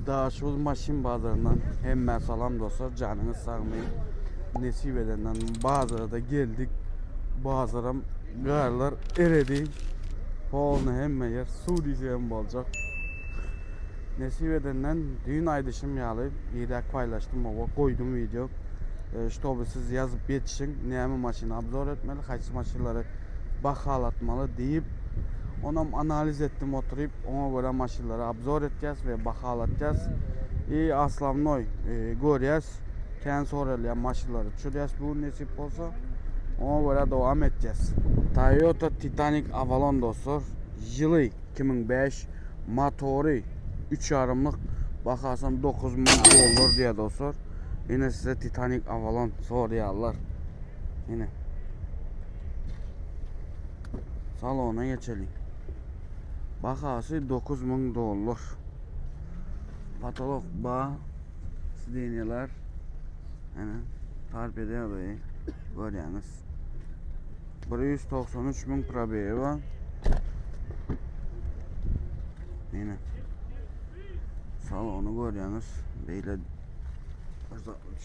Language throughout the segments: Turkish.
Daha şu maşin bazarından hem salam dostlar, canınız sağmayın. Nesip edenden bazara da geldik. Bazaram garlar eredi. Pahalını hem yer su diyeceğim olacak. Nesip edenden düğün aydışım yalı yedek paylaştım ama koydum video. İşte siz yazıp yetişin neyemi maşini abzor etmeli, kaç maşinleri bakalatmalı deyip onu analiz ettim oturup ona göre maşinleri abzor edeceğiz ve bakalatacağız. Aslamnoy göreceğiz. Kendi sonralıyan maşinleri çürüyeceğiz bu nasip olsa ona göre devam edeceğiz. Toyota Titanic Avalon dostlar. Yılı 2005 motoru 3,5'lık bakarsam 9.000 dolar diye dostlar. Yine size Titanic Avalon soruyorlar. Yine salona geçelim. Bakası 9.000 dolar. Patolog bağ sidenyalar. Yani tarif ediyor böyle. Görüyorsunuz. 193.000 probeyi var. Yine salonu görüyorsunuz. Böyle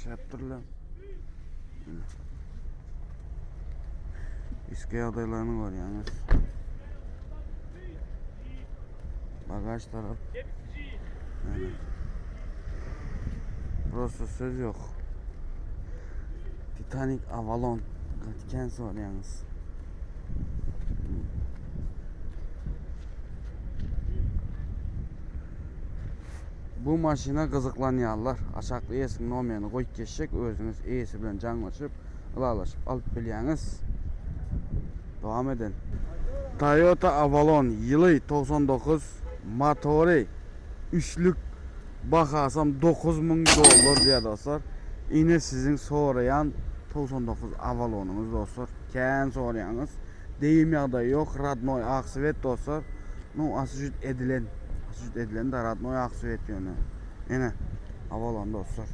şaptırla. İskele adaylarını görüyorsunuz. Bagaj taraf. Yani burası söz yok. Titanic Avalon. Katken soruyorsunuz. Bu maşına kızıklanıyorlar. Aşağıda esin nomerini koyup geçecek. Özünüz iyisi bilen canlaşıp, ılalaşıp alıp biliyorsunuz. Devam edin. Toyota Avalon yılı 99 motoru 3'lük bakarsam 9.000 dolar diye dostlar. Yine sizin sorayan 99 Avalon'unuz dostlar. Kendi sorayanız. Deyim ya da yok. Radnoy Aksvet dostlar. No asücüt edilen de Radnoy Aksvet yönü. Yine Avalon dostlar.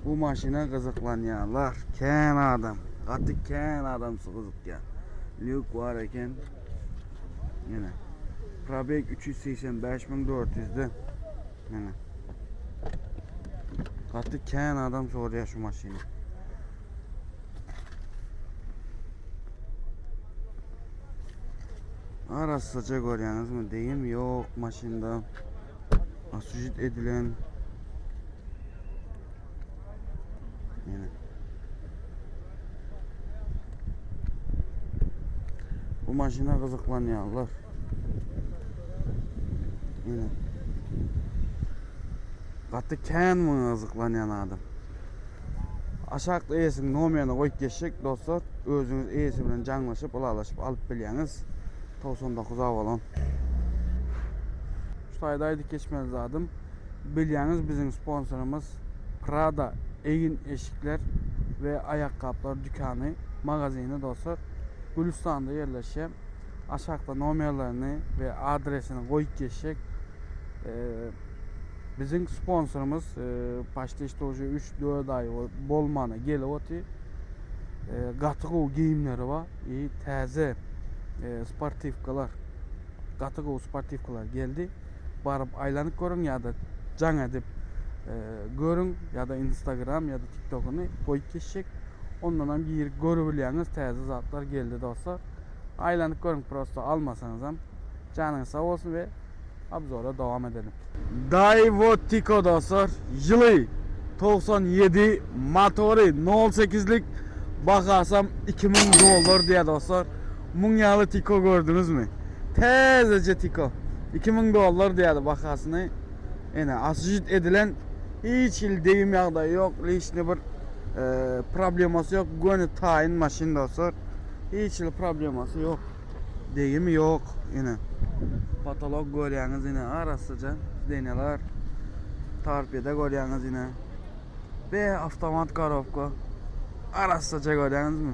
Bu maşına kızıklanıyorlar. Ken adam. Katı ken adam kızık ya. Luke var eken. Yine. Probek 385.400'de. Yine. Katı ken adam soruyor şu maşını. Arasıca görüyorsunuz mu? Deyim yok maşında. Asücit edilen. Yine. Bu maşına kızıklanıyorlar. Yine. Katı ken mi kızıklanan adam? Aşağıda esin nomerini koyup geçecek dostlar. Özünüz iyisi bilen canlaşıp, ılalaşıp alıp biliyorsunuz. 99 Avalon. Şu aydaydık geçmeniz lazım. Biliyorsunuz bizim sponsorumuz Prada Egin Eşikler ve Ayakkabılar Dükkanı magazini dostlar. Gülistan'da yerleşiyor. Aşağıda numarlarını ve adresini koyup geçecek. Bizim sponsorumuz başta işte 3-4 ay bolmanı gelivoti. Gatığı giyimleri var. İyi taze sportifkalar. Gatığı sportifkalar geldi. Barıp aylanıp görün ya da can edip görün ya da Instagram ya da TikTok'unu koyup geçecek. Ondan bir yer görebiliyorsunuz. Taze zatlar geldi dostlar. Aylanıp görün prosto almasanız hem canınız sağ olsun ve abzora devam edelim. Daewoo Tico dostlar. Yılı 97 motoru 08'lik bakarsam 2000 dolar diye dostlar. Munyalı Tico gördünüz mü? Tezece Tico. 2000 dolar diye bakarsını. Yani asıcıt edilen hiç deyim yağda yok. Hiç ne bir probleması yok. Gönü tayin maşin dostlar. Hiç probleması yok. Deyimi yok. Yine. Patolog görüyorsunuz yine arasıca deneler. Tarpiyede görüyorsunuz yine. Ve avtomat karovka. Arasıca görüyorsunuz mu?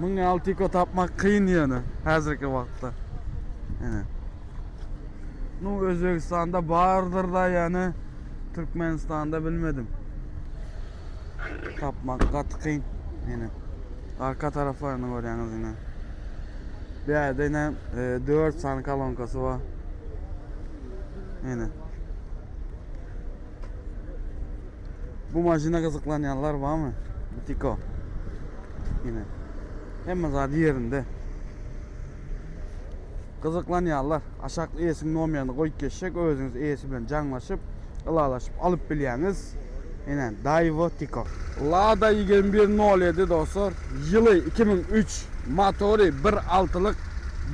Bunun altiko tapmak kıyın yani hazırki vakti. Yani. Nu Özbekistan'da vardır da yani Türkmenistan'da bilmedim. Tapmak kat kıyın yani. Arka taraflarını görüyorsunuz yine. Bir yerde yine 4 tane kalonkası var. Yine. Bu maşına kızıklayanlar var mı? Tiko. Yine. Hemen zaten yerinde. Kızıklayanlar aşaklı iyesinin olmayanı koyup geçecek. Özünüz iyesi bilen canlaşıp, ılalaşıp alıp bilyaniz. Yine Daewoo Tiko. Lada 2107 dostlar. Yılı 2003. Motoru 1.6'lık.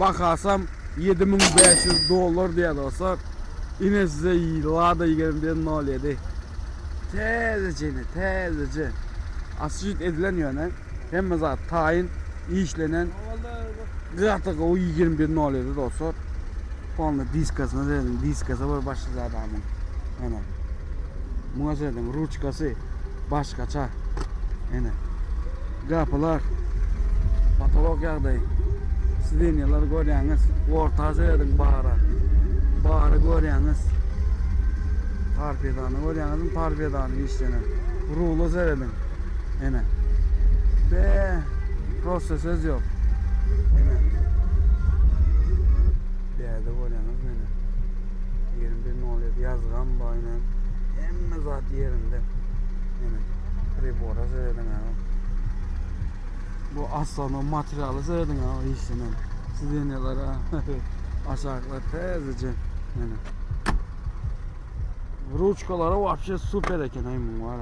Bakasam $7.500 diye dostlar. Yine size Lada 2107. Tezece. Asıcık edilen yöne. Hem zaten tayin işlenen. Zaten o 2107 dostlar. Onun diskasını dedim. Diskası var başlı adamın. Hemen. Buna söyledim. Ruçkası başkaça. Yine. Kapılar. Patolog yağdayı. Sidenyalar görüyorsunuz. Orta söyledim bağıra. Bağırı görüyorsunuz. Tarpiyedanı görüyorsunuz. Tarpiyedanı işlenen. Ruğulu söyledim. Yine. Be prosesöz yok. Yine. Değerde görüyorsunuz. Yine. 21.07 yazgan baynen. Hem zaten yerinde. Yine. Pribora söyledim abi. Bu aslanın materyali söyledim abi işlenen. Sidenyalara aşağılar tezece. Yine. Ruçkaları вообще süper eken ayımın var.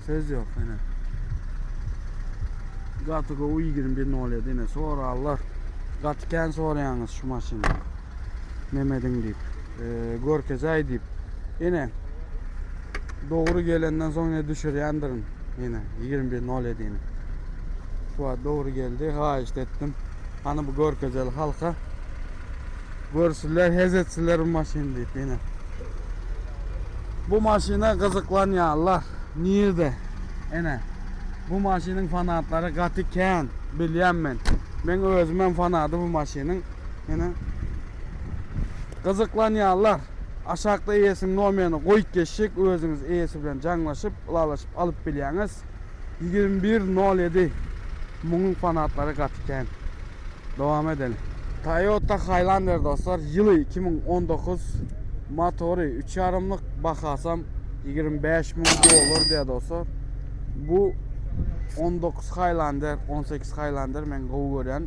Söz yok yine. Gatıga U21.07 yine sorarlar. Gatıken sorayanız şu maşını. Mehmet'in deyip. Görkezay deyip. Yine. Doğru gelenden sonra düşür yandırın. Yine 21.07 yine. Şu an doğru geldi. Ha işte ettim. Hani bu Görkezel halka. Görsünler, hezetsinler bu maşını deyip yine. Bu maşına kızıklanyanlar. Nerede? Yine. Bu maşının fanatları katıken bilyen ben. Ben özümden fanadı bu maşının. Yine. Kızıklanyanlar. Aşağıda iyesinin olmayanı koyup geçecek. Özünüz iyesi bilen canlaşıp, ılalaşıp alıp bilyaniz. 21.07. Bunun fanatları katıken. Devam edelim. Toyota Highlander dostlar. Yılı 2019. Motoru 3.5'lık bakasam $25.000 diye dostlar. Bu 19 Highlander, 18 Highlander men görən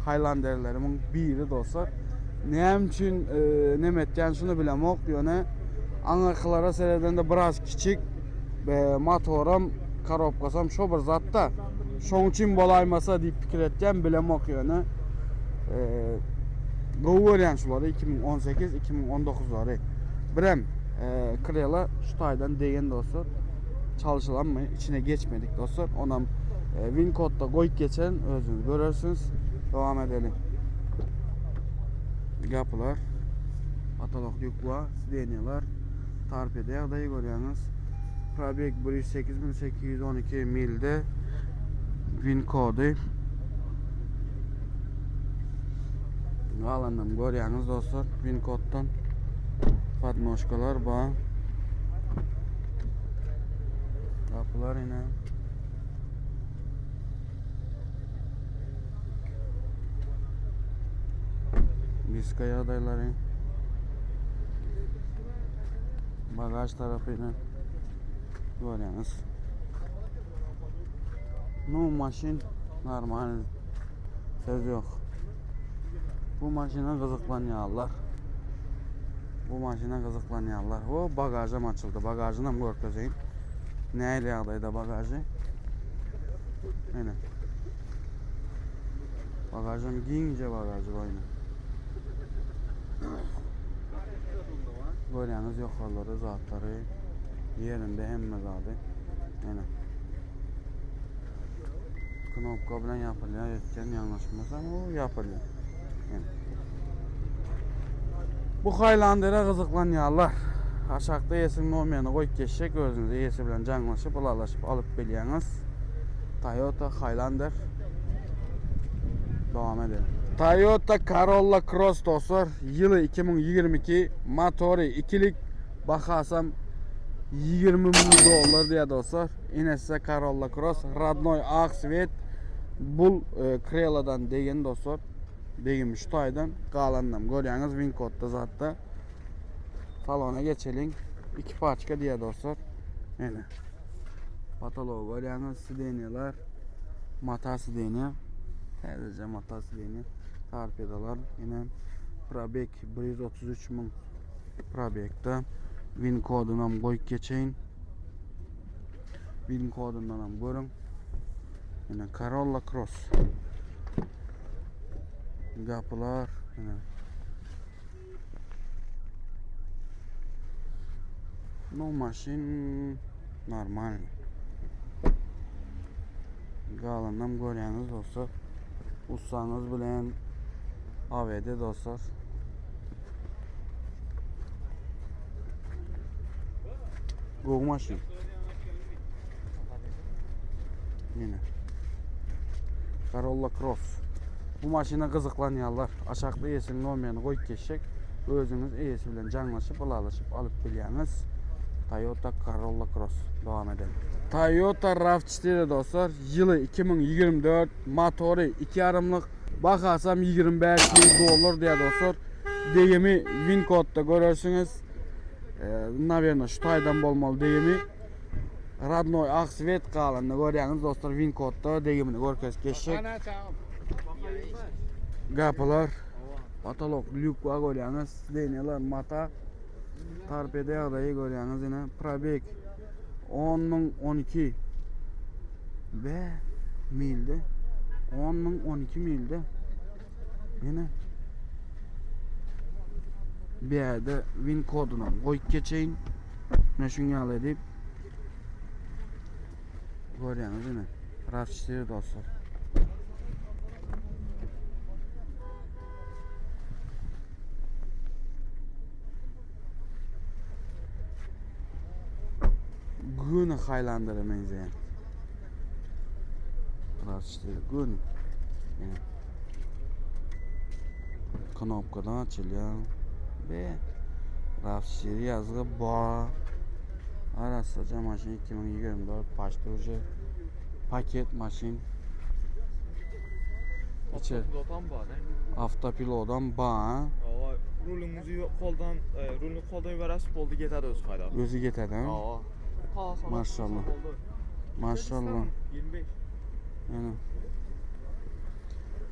Highlanderlerimin biri dostlar. Neyim için ne etken şunu bilemek yani anarkılara seyredende biraz küçük motorum karobkasam şu bir zatta şunun için bolaymasa deyip fikir etken bilemek yani görən şuları 2018-2019'ları birem Krela şu taydan deyen dostlar çalışılan mı içine geçmedik dostlar ondan Wincode'da koyup geçen özünüz görürsünüz. Devam edelim. Kapılar, patolog yükva, sidenyalar, tarpede yağdayı görüyorsunuz. Probek 108.812 milde Wincode'u alandım görüyorsunuz dostlar. Wincode'dan patnoşkalar bağ. Kapılar yine. Diskaya adayları. Bagaj tarafıyla. Görüyorsunuz. No maşin normal. Söz yok. Bu maşına kızıklanıyorlar. Bu maşına kızıklanıyorlar. O bagajım açıldı. Bagajını mı görkezeyim? Neyle adayda bagajı? Yine. Bagajım giyince bagajı oyna. Görüyorsunuz yukarıları zatları yerinde hem zaten. Yine. Knopka bilen yapılıyor. Etken yanlışmasam o yapılıyor. Yine. Bu Highlander'a kızıklanıyorlar. Aşağıda yesin olmayanı koyup geçecek. Özünüzü yesi bilen canlaşıp, ılalaşıp alıp bilyaniz. Toyota Highlander. Devam edelim. Toyota Corolla Cross dostlar. Yılı 2022. Motoru 2'lik. Bakasam $20.000 diye dostlar. Yine size Corolla Cross. Radnoy Aksvet. Bu Krela'dan deyin dostlar. Deyin şu taydan. Qalandım. Görüyorsunuz Wincode'da zaten. Salona geçelim. 2 parça diye dostlar. Yine. Patoloğu var yani sideniyalar. Mata sideniya. Sadece mata sideniya. Torpedolar. Yine Probek 133.000 Probek'te. Win kodunu ham koyup geçeyin. Win kodundan ham görün. Yine Corolla Cross. Kapılar. Yine. No machine normal. Galandan görüyorsunuz dostlar. Ustanız bilen AVD dostlar. Go machine. Yine. Corolla Cross. Bu maşına kızıklanıyorlar. Aşağıda esinin olmayanı koyup geçecek. Özünüz esi bilen canlaşıp alıp biliyorsunuz. Toyota Corolla Cross. Devam edelim. Toyota RAV4 dostlar. Yılı 2024. Motoru 2.5'lık. Bakarsam 25.000 diye dostlar. Deyimi Wincode'da görürsünüz. Naverno şu taydan bolmalı deyimi. Radnoy Aksvet kalındı görüyorsunuz dostlar. Wincode'da deyimini görkez geçecek. Kapılar. Patolog lük var görüyorsunuz. Deneler mata. Torpedo adayı görüyorsunuz yine. Probek 10.012 ve milde 10.012 milde yine bir yerde win kodunu koyup geçeyim. Ne şunu edip görüyorsunuz yine. RAV4 dostlar. Günü haylandırmayız yani. RAV4 günü. Yani. Knopkadan açılıyor. Ve RAV4 yazılı bağ. Arasaca maşin 2024 başlıcı paket maşin. Avtopilodan bağ. Rulumuzu koldan yuvarası oldu getadi öz qayda. Özü getadi ha? Maşallah. Maşallah. 25. Yani.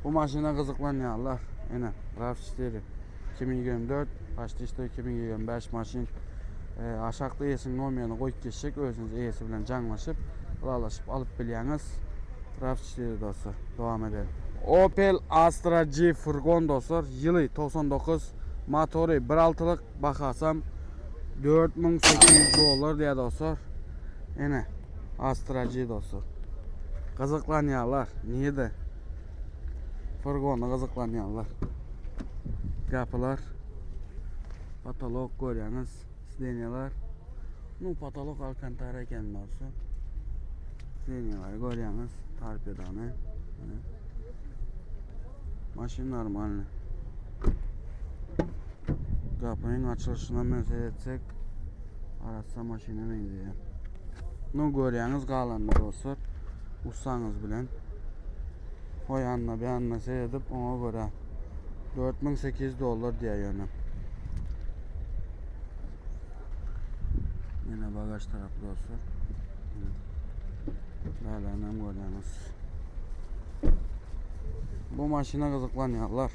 Bu maşına kızıklanıyorlar. Yani RAV4 2024 başlıçta 2025 maşin. Aşağıda esinin olmayanı koyup geçecek. Özünüz esi bilen canlaşıp alıp biliyorsunuz. RAV4 dostlar. Devam edelim. Opel Astra G furgon dostlar. Yılı 99. Motoru 1.6'lık. Bakarsam 4.800 diye dostlar. Yine Astra G dostlar. Kızıklanıyorlar. Niye de? Furgonda kızıklanıyorlar. Kapılar. Patolog görüyorsunuz. Sideniyalar. Bu patolog Alcantara ekan dostlar. Sideniyalar görüyorsunuz. Torpedoni. Maşin normal. Kapının açılışından mesele etsek arasa maşine benziyor. Nu görüyorsunuz qalandı dostlar. Ustanız bilen. O yanına bir yanına seyredip ona göre 4.800 diye yönü. Yine bagaj tarafı dostlar. Değerlerden görüyorsunuz. Bu maşına kızıklanıyorlar.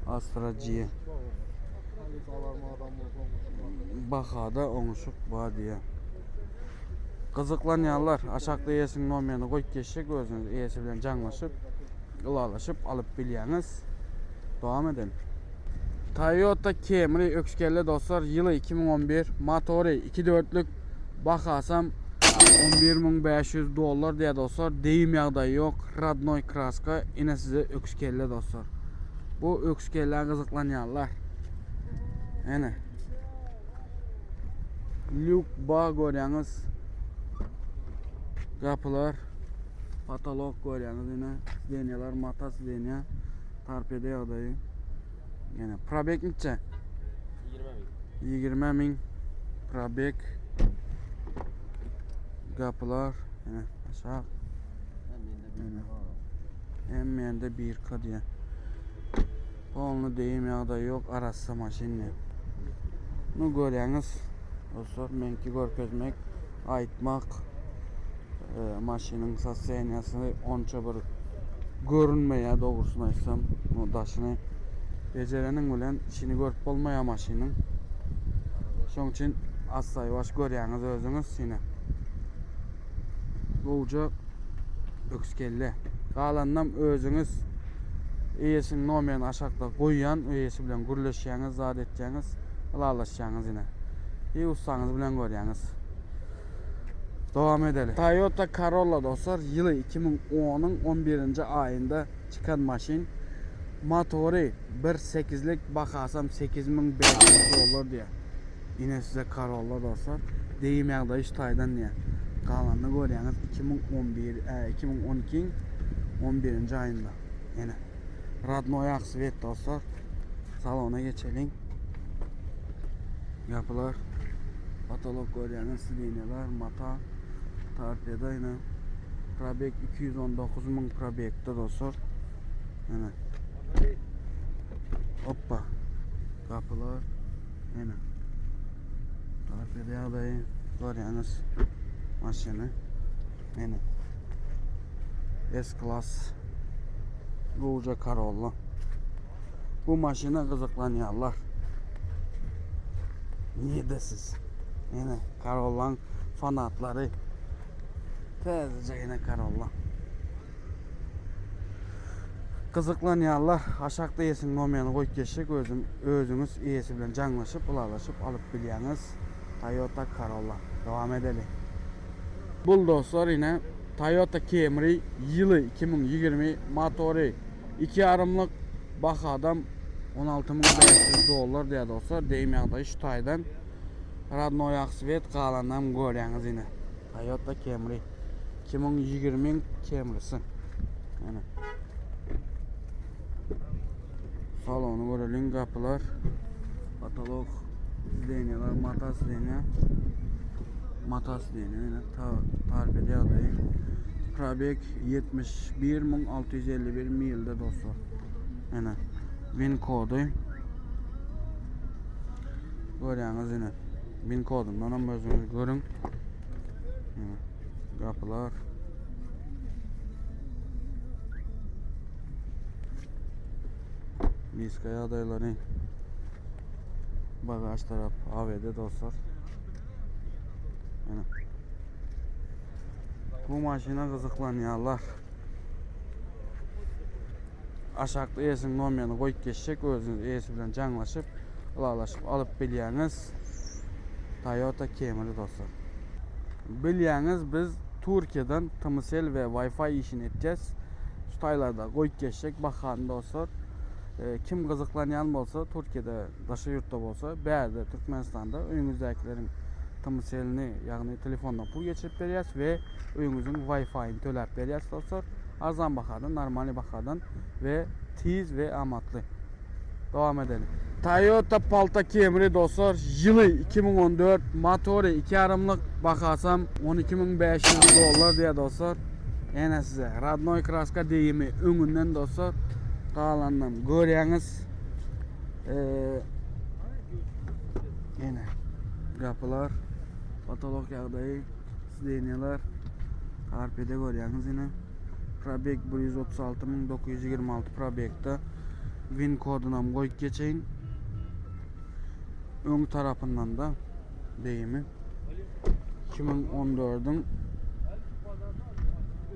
Astra G. Bakada onuşuk var diye. Kızıklanıyorlar. Aşağıda esinin olmayanı koyup geçecek. Özünüz esi bilen canlaşıp ılalaşıp alıp biliyorsunuz. Devam edelim. Toyota Camry ökskelle dostlar. Yılı 2011. Motoru 2.4'lük. Bakarsam 11.500 diye dostlar. Deyim yağda yok. Radnoy kraska. Yine size ökskelle dostlar. Bu ökskeller kızıklanıyorlar. Yani. Luke bağ görüyorsunuz. Kapılar. Patolog görüyorsunuz yine. Deniyorlar. Matası deniyor. Torpedo adayı. Yani Probek neçe? 20.000 Probek. Kapılar. Yani aşağı. Hem yende bir diye. Polnu deyim ya da yok arası maşinni. Nu görýäňiz dostlar, menki görkezmek, aýtmak maşynyň soseniýasy onça bir görünmeýär dogrusyny aýtsam, bu daşyny bejereniň bilen işini görüp bolmaýar maşynyň. Şoň üçin assaýbaş görýäňiz özüňiz sine. Goýja ökskelle. Galandan özüňiz eýesiniň nomerini aşakda goýýan, eýesi bilen gürleşýäňiz, zat etýäňiz, ılalaşýaňyz ine. Ustaňyz bilen görýäňiz. Dowam edelim. Toyota Corolla dostlar, ýyly 2010'nyň 11-nji aýynda çykan maşin. Motory 1.8lik, bahasam $8.500 diýär. Ine size Corolla dostlar. Deyim ýagda iş taýdan diýär. Galandy görýäňiz 2012'ň 11-nji aýynda. Ene. Radnoy aksvet dostlar. Salona geçelim. Yapılar. Patolog görýäňiz silinýalar, mata, torpeda ine. Probek 219.000 probekde dostlar. Ene. Hoppa. Kapılar. Ene. Torpeda ýagdaýy görýäňiz maşyny. Ene. S-Class. Goýja Corolla. Bu maşyna gyzyklanýarlar. Niye desiz? Yine Corolla'nın fanatlary. Tezce yine Corolla. Gyzyklanýarlar. Aşakda eýesiniň nomerini goýup geçsek, özüňiz eýesi bilen jaňlaşyp, ulalaşyp alyp bilýäňiz. Toyota Corolla. Dowam edelim. Bul dostlar yine Toyota Camry ýyly 2020, motory 2,5-lyk, bahadam $16.500 diýär dostlar. Deyim ýagdaý şu taýdan Radnoy aksvet galandan görýäňiz ine. Toyota Camry 2020'ň Camry'si. Yani. Salonu görelim, kapılar, patolog, silinýalar, mata silinýär. Mata silinýär, torpeda ýagdaýy. Probek 71.651 milde dostlar. Yani. Win kodu. Görýäňiz ine. Win kodundan hem özüňiz görüň. Kapılar. Miska ýagdaýlary. Bagaj tarap AVD dostlar. Yani. Bu maşina gyzyklanýarlar. Aşakda eýesiniň nomerini goýup geçsek, özüňiz eýesi bilen jaňlaşyp, ulalaşyp alyp bilýäňiz. Toyota Camry dostlar. Bilýäňiz, biz Türkiýeden TMSL we Wi-Fi işini etjäs. Şu taýlarda goýup geçsek, bakan dostlar. Kim gyzyklanýan bolsa, Türkiýede, daşa ýurtda bolsa, bäze Türkmenistanda öýüňizdekilerin TMSL-ni, ýagny telefondan pul geçirip berýäs we öýüňiziň Wi-Fi'ni töläp berýäs dostlar. Arzan bakadan, normal bakadan ve tiz ve amatlı. Devam edelim. Toyota Palta Camry dostlar, yılı 2014, motoru 2,5'lık, bakasam $12.500 diye dostlar. Yine size Radnoy kraska deyimi öňünden dostlar. Galandan görýäňiz. Yine kapılar, patolog ýagdaýy, silinýalar, torpeda görýäňiz yine. Probek 136.926 probekde. Win koduna goýup geçeyin. Öň tarapyndan da deyimi 2014'ün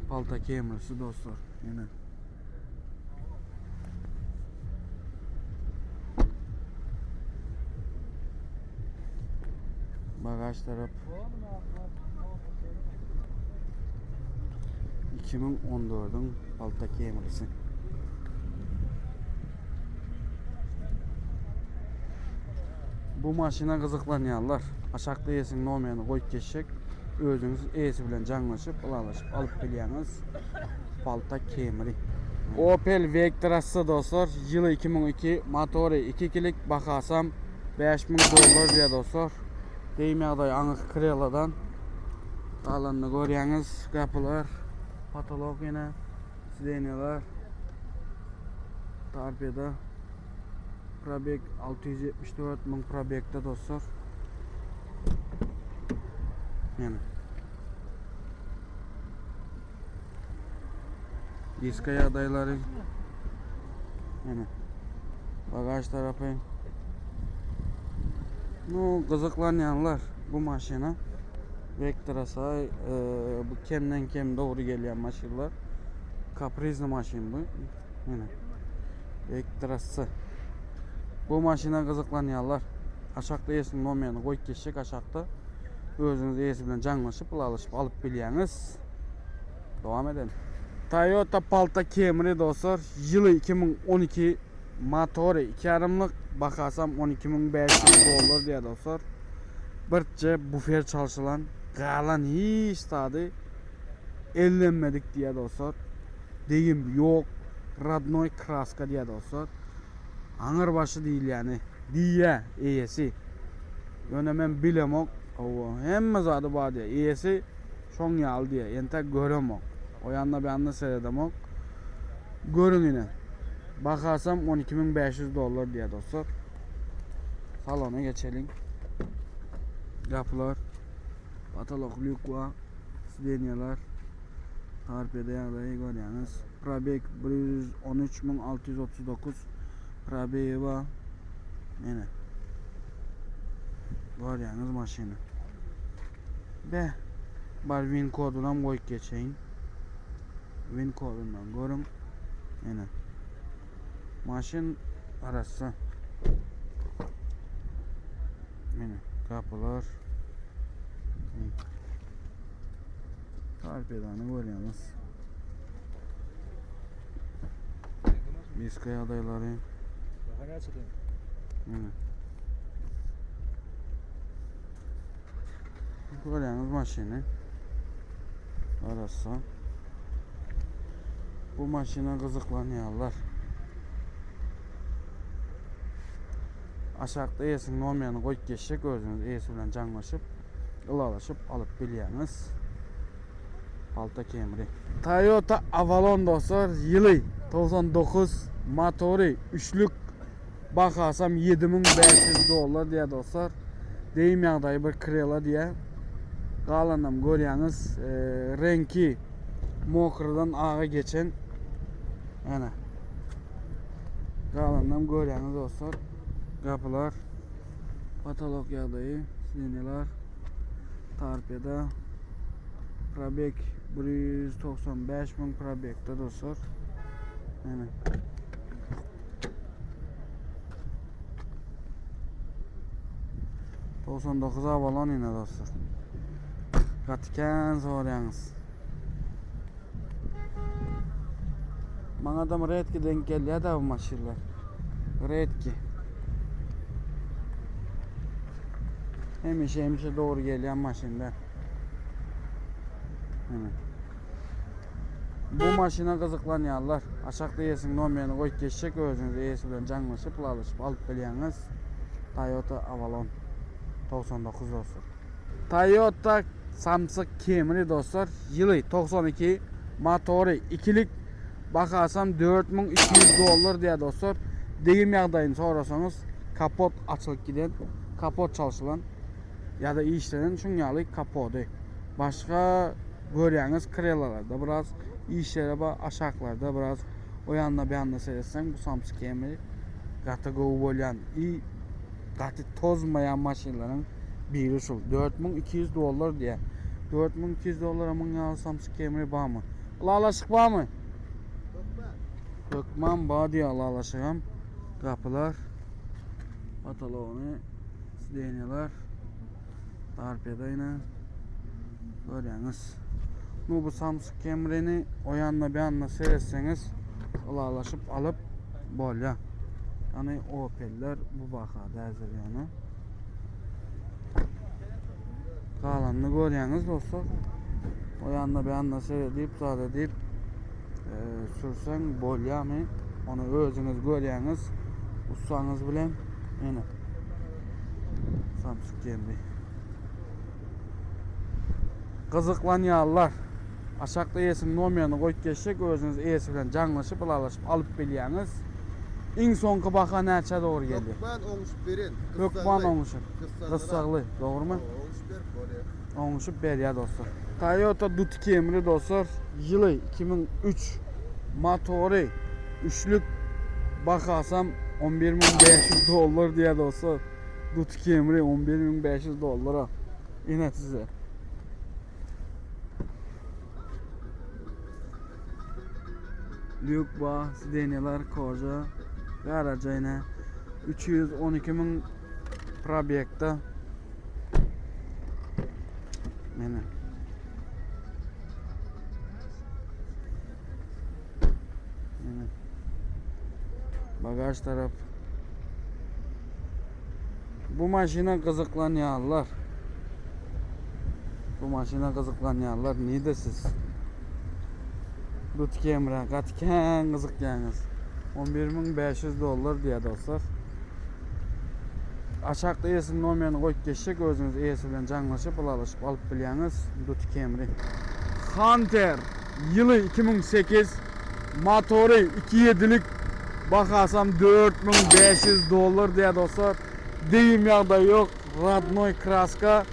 Palta Camry'si dostlar. Yine. Bagaj taraf 2014'ün Palta Camry'si. Bu maşina gyzyklanýarlar. Aşakda eýesiniň nomerini goýup geçsek, özüňiz eýesi bilen jaňlaşyp, ulalaşyp alyp bilýäňiz. Palta Camry. Opel Vectra'sı dostlar, ýyly 2002, motory 2-kilik, bahasam $5.000 diýär dostlar. Deyim ýagdaý aňyk Crella'dan. Galanny görýäňiz, kapılar, patolog ýene, silenýalar, torpeda, Probek 674 ming probekte dostlar. Yani. Diska adayları. Yani. Bagaj tarafı. No, kızıklanyanlar bu maşina. Vectra'sa bu kemden kem doğru gelen maşinler. Kaprizli maşin bu. Yani. Vectra'sı. Bu maşina kızıklanyanlar. Aşağıda esin nomerini koyup geçecek aşağıda. Özünüz esi bilen canlaşıp, alışıp alıp biliyeniz. Devam edelim. Toyota Palta Camry dostlar. Yılı 2012 motoru 2.5'lık. Bakarsam 12.500 dolar diye dostlar. Birce bufer çalışılan qalan hiç tadı ellenmedik diye dostlar. Deyim yok. Radnoy kraska diye dostlar. Ağır başı değil yani. Diye iyisi. Yönemen bilemok. Hem zadı var diye. İyisi şon yal diye. Yente göremok. O yanına bir anda seyredemok. Görün yine. Bakarsam 12.500 dolar diye dostlar. Salona geçelim. Kapılar. Patalok lükva. Sidenyalar. Tarpede yağdayı görüyorsunuz. Probek 113.639. Probeyi var. Yine. Görüyorsunuz maşını. Be. Bar win kodundan koyup geçeyim. Win kodundan görün. Yine. Maşın arası. Yine. Kapılar. Tarpedanı görüyorsunuz. Diska adayları. Yine. Görüyorsunuz maşını. Arası. Bu maşına kızıklanıyorlar. Aşağıda esin nomerini koyup geçecek, özünüz esi bilen canlaşıp, ılalaşıp alıp biliyeniz. Palta Camry. Toyota Avalon dostlar, yılı 99 motoru 3'lük. Bakarsam 7.500 dolar diye dostlar. Deyim yağdayı bir krela diye. Qalanam görüyorsunuz, renki mokradan ağa geçen. Yani. Qalanam görüyorsunuz dostlar. Kapılar, patalok yağdayı, sineler, tarpeda, probek 195 bin probekte dostlar. Yani. ...99 Avalon yine dostlar. Katiken soruyorsunuz. Bana da redki denk geliyor da bu maşinler. Redki. Hemişe doğru gelen maşinler. Bu maşina kızıklanıyorlar. Aşağıda yesin nomerini koyup geçecek, özünüz iyisi bilen canlaşıp, alışıp alıp biliyeniz. Toyota Avalon 99 dostlar. Toyota Samsung Camry dostlar. Yılı 92 motoru 2'lik. Bakarsam 4200 dolar diye dostlar. Deyim yağdayını sorarsanız kapot açılıp giden, kapot çalışılan ya da iyi işlenen şunyalı kapotu. Başka görüyorsunuz krelalarda biraz işlere bak, aşağılarda biraz o yanına bir anda seyretsen bu Samsung Camry katı olan iyi katı tozmayan maşinlerin biri şu 4200 dolar diye. 4200 dolar ama ya Samsung Camry var mı? Alaşık var mı? Dökmem var diye alaşığım. Kapılar, pataloğunu, sidenyalar, tarpeda yine görüyorsunuz. Bu Samsung Camry'ni o yanına bir yanına seyretseniz alaşıp alıp bolya. Yani Opel'ler bu bakada hazır yani. Kalanını görüyorsunuz dostlar. O yanına bir yanına seyredip sadedip sürsen bolya mı? Onu özünüz görüyorsunuz. Ustanız bilen yine Samsung Camry. Kızıklanıyorlar. Aşağıda yesin nomerini koyup geçecek, özünüz iyisi bilen canlaşıp, alaşıp alıp biliyeniz. İň soňky baka näçe dogry geldi? Hökman oňuşup beren. Hökman oňuşup. Gıssagly, dogrymy? Oňuşup berip bolýar. Oňuşup berýär dostlar. Toyota Dut Camry dostlar, ýyly 2003 motory, üçlük bakasam $11.500 diýär dostlar. Dut Camry $11.500 ine size. Lük ba, sidenyalar koja, garaja ine 312.000 probekta. Mene. Mene. Bagaj taraf. Bu maşina kızıklanýarlar. Bu maşina kızıklanýarlar. Nide siz? Dut Camry gatken kızıkýaňyz. $11.500 diýär dostlar. Aşakda esin nomerini koyup geçecek, özünüz esi bilen canlaşıp, alaşıp alıp bilýäňiz. Dut Camry. Hunter, yılı 2008, motoru 2.7'lik, bakasam $4.500 diýär dostlar. Deyim ýagdaý yok, radnoy kraska.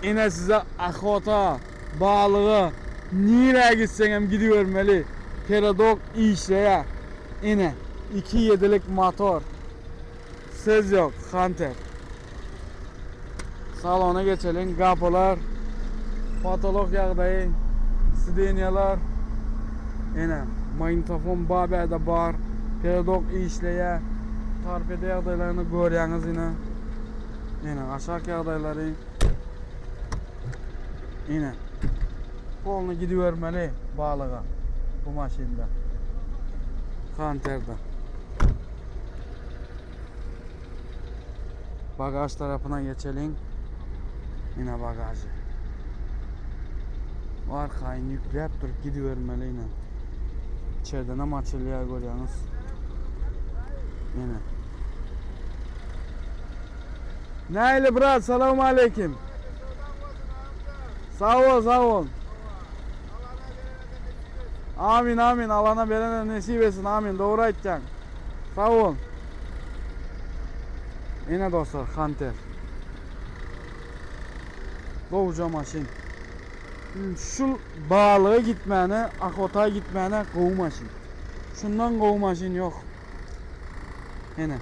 Ine size ahota, balığı, nire gitsen hem gidivermeli. Perodok işleýär. Ine 2.7'lik motor. Söz yok, Hunter. Salona geçelim, kapılar, patolog ýagdaýy, sidenyalar, ene magnetofon babada bar, pedagog işleýär, tarpeda ýagdaýlaryny görýäňiz ine. Ene aşak ýagdaýlary. Ene polny gidivermeli balyga bu maşynda. Hunter'da. Bagaj tarafına geçelim. Yine bagajı. Arkayın yükleyip durup gidivermeli yine. İçeriden ama açılıyor görüyorsunuz. Yine. Neyli brat, selamun aleyküm. Sağ ol, sağ ol. Amin, amin. Allah'ına berene nesip etsin, amin. Doğru aytacaksın. Sağ ol. Yine dostlar, Hunter. Kovuca maşin. Şu balığı gitmeyene, akotaya gitmeyene kovu maşin. Şundan kovu maşin yok. Yine.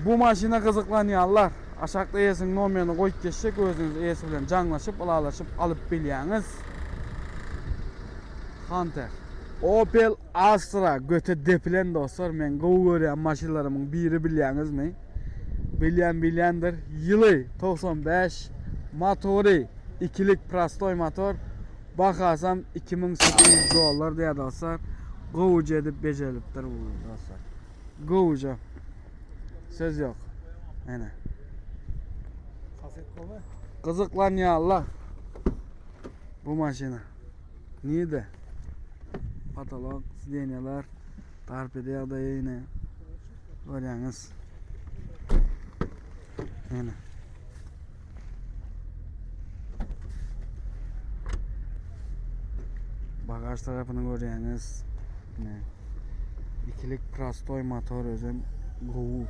Bu maşine kızıklanýarlar. Aşakda esin nomerini koyup geçecek, özünüz esi bilen canlaşıp, alalaşıp alıp bilýäňiz. Hunter. Opel Astra göte depilen dostlar, men gowy görýän maşinlarymyň biri bilýäňizmi? Bilýändir. Ýyly 95, motory 2'lik prastoy motor. Bakasam $2.800 diýär dostlar. Gowuca edip bejelipdir bu dostlar. Gowuca. Söz yok. Ene. Kızıklanýarlar. Bu maşina. Niýde? Patolog, sidenyalar, tarpeda ýagdaýy ine. Görýäňiz. Ene. Bagaj tarafını görýäňiz. Ne? 2'lik prastoy motor özüm gowu.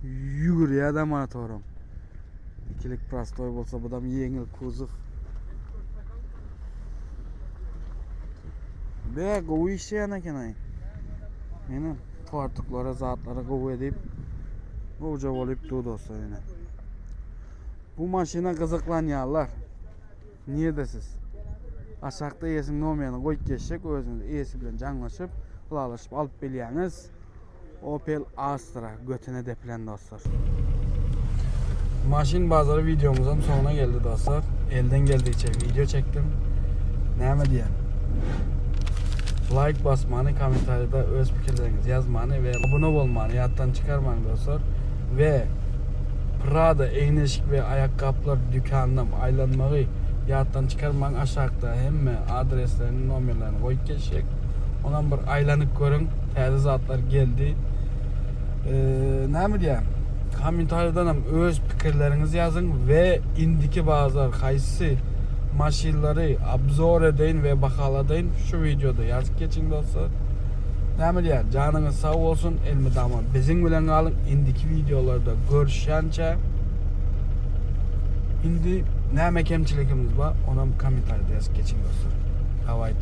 Ýügürýär da motorum. 2'lik prastoy bolsa budam ýeňil kuzov. Be gowy işleýän eken ay. Meni fartuklara, zatlara gowy edip gowja bolup dur dostlar ene. Bu maşina kızıklanýarlar. Niýede siz? Aşakda esin nomerini koyup geçecek, özünüz esi bilen canlaşıp, ulalaşıp alıp bilýäňiz. Opel Astra götüne depilen dostlar. Maşin bazarı videomuzun sonuna geldi dostlar. Elden geldiğince video çektim. Näme diýen? Like basmanı, komentarda öz fikirlerinizi yazmanı ve abone olmanı yattan çıkarmayın dostlar. Ve Prada eyneşik ve ayakkabılar dükkanından aylanmayı yattan çıkarmayın. Aşağıda hemme adreslerini, numarlarını koyup geçecek. Ondan bir aylanıp görün. Təze zatlar geldi. Näme diýär? Komentardan öz pikirlerinizi yazın ve indiki bazar kaysi maşinleri abzor edeyin ve bakaladayın şu videoda yazıp geçin dostlar. Näme diýär? Canınız sağ olsun, elmi dama bizim bilen kalın. Indiki videolarda görüşençe. Indi näme kemçiligimiz var, ona komentarda yazıp geçin dostlar. Havayt.